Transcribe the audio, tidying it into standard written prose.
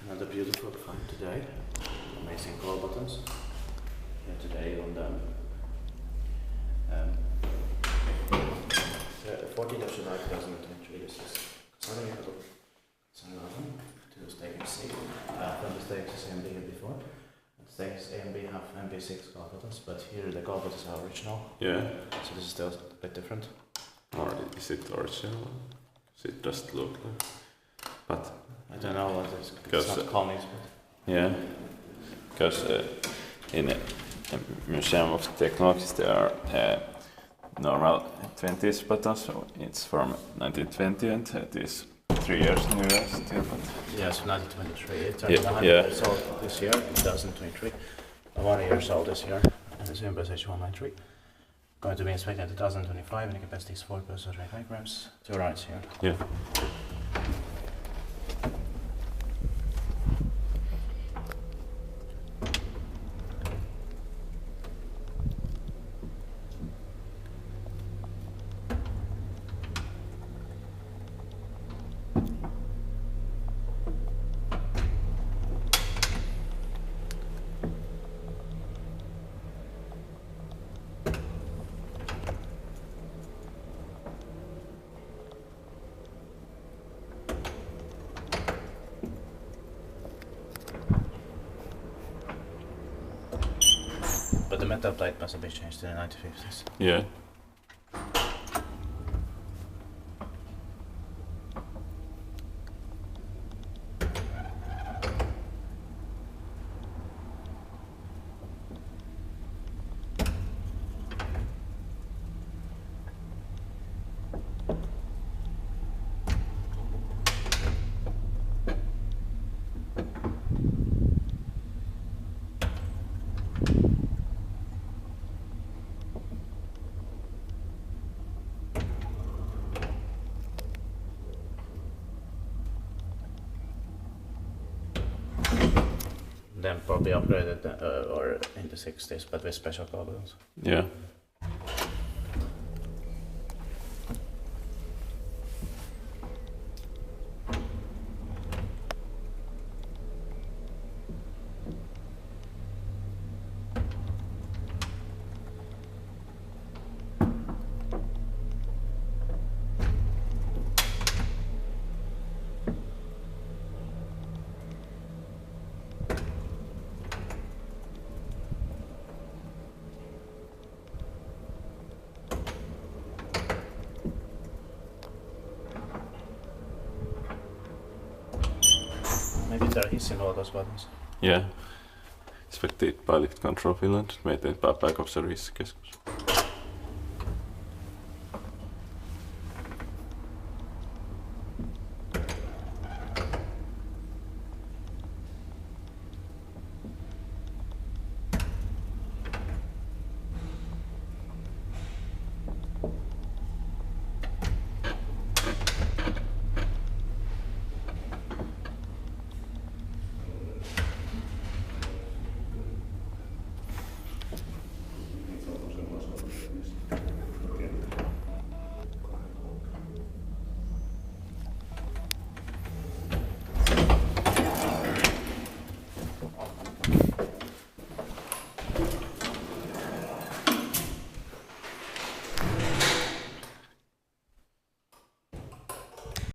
Another beautiful find today. Amazing call buttons. Here today on the 14th of July 2023. This is Kasarmikatu. Two stakes C. From the stakes A and B before. The stakes A and B have MB6 call buttons, but here the call buttons are original. Yeah. So this is still a bit different. Or is it original? It doesn't look like. But I don't know what it's because not Kone's, but yeah, because in a Museum of Technology there are normal 20s buttons, so it's from 1920 and it is 3 years new still. But yes, 1923. It turned Yeah, 100 yeah. years old this year, 2023. 1 year old this year, and the Zoom SH 193. Going to be inspected in 2025, and the capacity is 4.35 grams. Two rights here. yeah. But the metal plate must have been changed in the 1950s. Yeah. Then probably upgraded or in the 60s, but with special call buttons. Yeah. Maybe they're hissing all those buttons. Yeah. Inspected by Lift Control Finland, maintained by Backup Service Keskus.